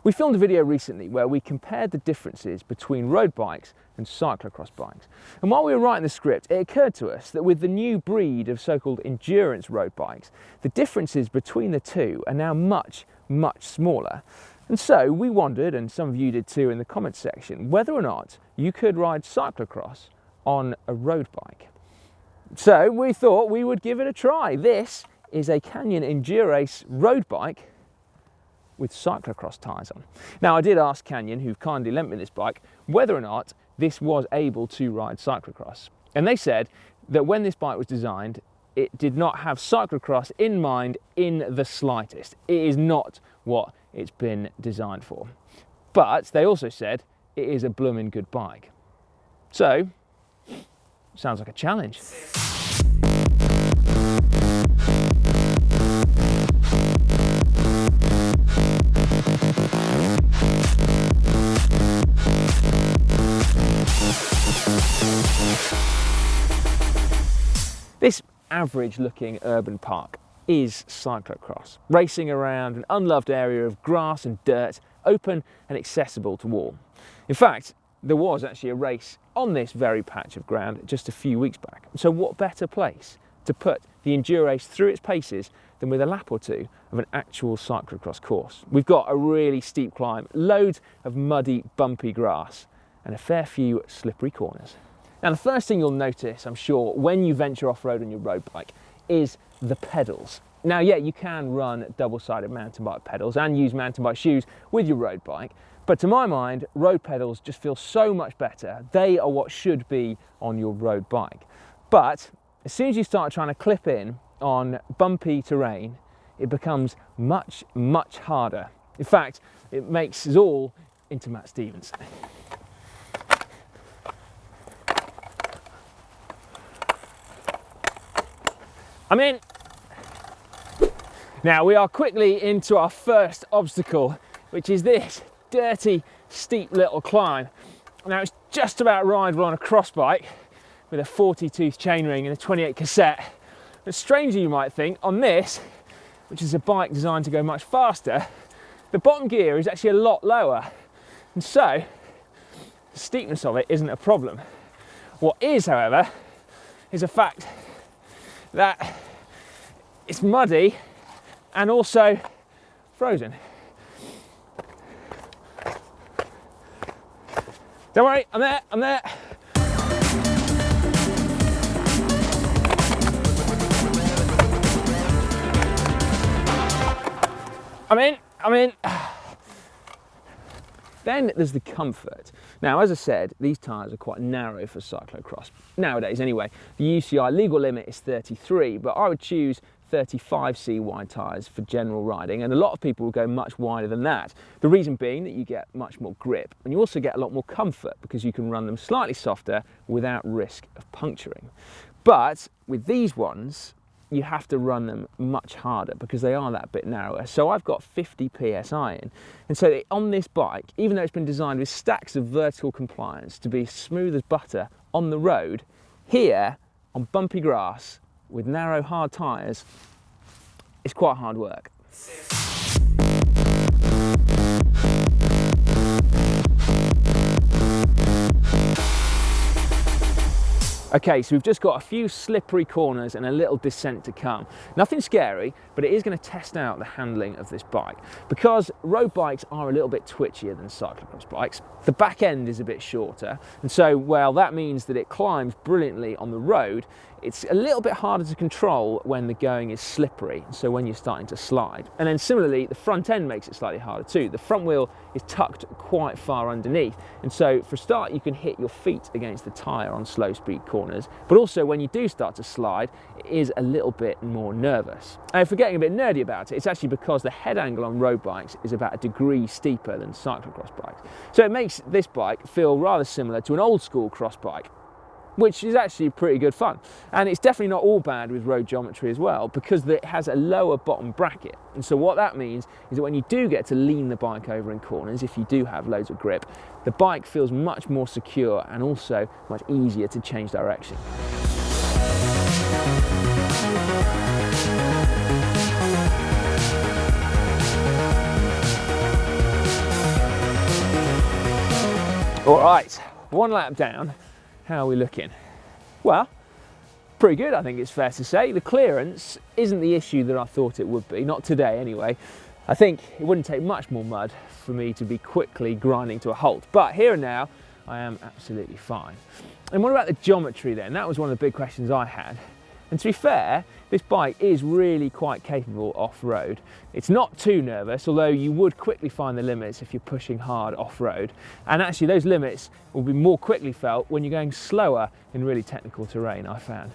We filmed a video recently where we compared the differences between road bikes and cyclocross bikes. And while we were writing the script, it occurred to us that with the new breed of so-called endurance road bikes, the differences between the two are now much, much smaller. And so we wondered, and some of you did too in the comments section, whether or not you could ride cyclocross on a road bike. So we thought we would give it a try. This is a Canyon Endurace road bike with cyclocross tyres on. Now I did ask Canyon, who kindly lent me this bike, whether or not this was able to ride cyclocross. And they said that when this bike was designed, it did not have cyclocross in mind in the slightest. It is not what it's been designed for. But they also said it is a blooming good bike. So, sounds like a challenge. This average looking urban park is cyclocross, racing around an unloved area of grass and dirt, open and accessible to all. In fact, there was actually a race on this very patch of ground just a few weeks back. So what better place to put the Endurace through its paces than with a lap or two of an actual cyclocross course. We've got a really steep climb, loads of muddy, bumpy grass, and a fair few slippery corners. Now the first thing you'll notice, I'm sure, when you venture off-road on your road bike is the pedals. Now yeah, you can run double-sided mountain bike pedals and use mountain bike shoes with your road bike, but to my mind, road pedals just feel so much better. They are what should be on your road bike. But as soon as you start trying to clip in on bumpy terrain, it becomes much, much harder. In fact, it makes us all into Matt Stevens. I'm in. Now we are quickly into our first obstacle, which is this dirty, steep little climb. Now it's just about rideable on a cross bike with a 40 tooth chainring and a 28 cassette. But strangely you might think, on this, which is a bike designed to go much faster, the bottom gear is actually a lot lower. And so, the steepness of it isn't a problem. What is, however, is a fact that it's muddy and also frozen. Don't worry, I'm there, I'm there. I'm in. Then there's the comfort. Now, as I said, these tyres are quite narrow for cyclocross. Nowadays, anyway, the UCI legal limit is 33, but I would choose 35C wide tyres for general riding, and a lot of people will go much wider than that. The reason being that you get much more grip, and you also get a lot more comfort because you can run them slightly softer without risk of puncturing. But with these ones, you have to run them much harder because they are that bit narrower. So I've got 50 PSI in. And so on this bike, even though it's been designed with stacks of vertical compliance to be smooth as butter on the road, here on bumpy grass with narrow hard tyres, it's quite hard work. Okay, so we've just got a few slippery corners and a little descent to come. Nothing scary, but it is going to test out the handling of this bike. Because road bikes are a little bit twitchier than cyclocross bikes, the back end is a bit shorter, and so, well, that means that it climbs brilliantly on the road. It's a little bit harder to control when the going is slippery, so when you're starting to slide. And then similarly, the front end makes it slightly harder too. The front wheel is tucked quite far underneath, and so for a start you can hit your feet against the tyre on slow speed corners, but also when you do start to slide, it is a little bit more nervous. And if we're getting a bit nerdy about it, it's actually because the head angle on road bikes is about a degree steeper than cyclocross bikes. So it makes this bike feel rather similar to an old school cross bike, which is actually pretty good fun. And it's definitely not all bad with road geometry as well, because it has a lower bottom bracket. And so what that means is that when you do get to lean the bike over in corners, if you do have loads of grip, the bike feels much more secure and also much easier to change direction. All right, one lap down. How are we looking? Well, pretty good, I think it's fair to say. The clearance isn't the issue that I thought it would be, not today anyway. I think it wouldn't take much more mud for me to be quickly grinding to a halt, but here and now, I am absolutely fine. And what about the geometry then? That was one of the big questions I had. And to be fair, this bike is really quite capable off-road. It's not too nervous, although you would quickly find the limits if you're pushing hard off-road. And actually those limits will be more quickly felt when you're going slower in really technical terrain, I found.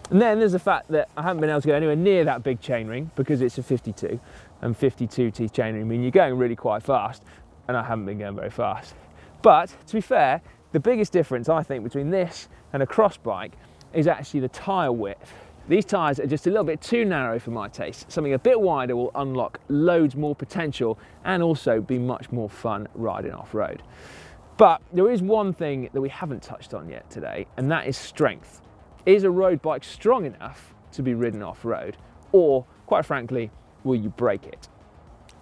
And then there's the fact that I haven't been able to go anywhere near that big chainring because it's a 52, and 52 teeth chainring mean you're going really quite fast, and I haven't been going very fast. But to be fair, the biggest difference I think between this and a cross bike is actually the tyre width. These tyres are just a little bit too narrow for my taste. Something a bit wider will unlock loads more potential and also be much more fun riding off-road. But there is one thing that we haven't touched on yet today, and that is strength. Is a road bike strong enough to be ridden off-road? Or, quite frankly, will you break it?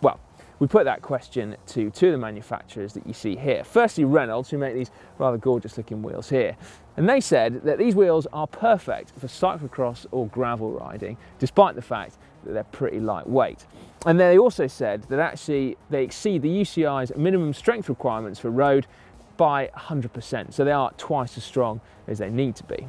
Well, we put that question to two of the manufacturers that you see here. Firstly, Reynolds, who make these rather gorgeous looking wheels here. And they said that these wheels are perfect for cyclocross or gravel riding, despite the fact that they're pretty lightweight. And they also said that actually they exceed the UCI's minimum strength requirements for road by 100%. So they are twice as strong as they need to be.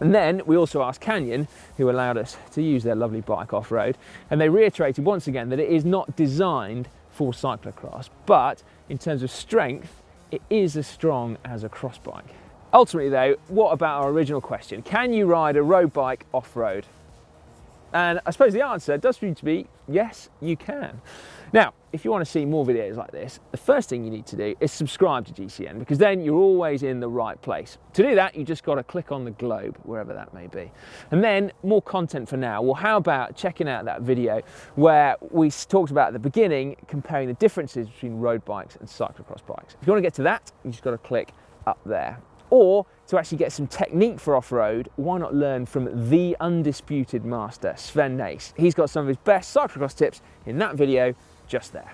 And then we also asked Canyon, who allowed us to use their lovely bike off-road, and they reiterated once again that it is not designed for cyclocross, but in terms of strength, it is as strong as a cross bike. Ultimately though, what about our original question? Can you ride a road bike off-road? And I suppose the answer does seem to be yes, you can. Now, if you want to see more videos like this, the first thing you need to do is subscribe to GCN, because then you're always in the right place. To do that, you just got to click on the globe, wherever that may be. And then more content for now. Well, how about checking out that video where we talked about at the beginning, comparing the differences between road bikes and cyclocross bikes. If you want to get to that, you just got to click up there. Or to actually get some technique for off-road, why not learn from the undisputed master, Sven Nys? He's got some of his best cyclocross tips in that video just there.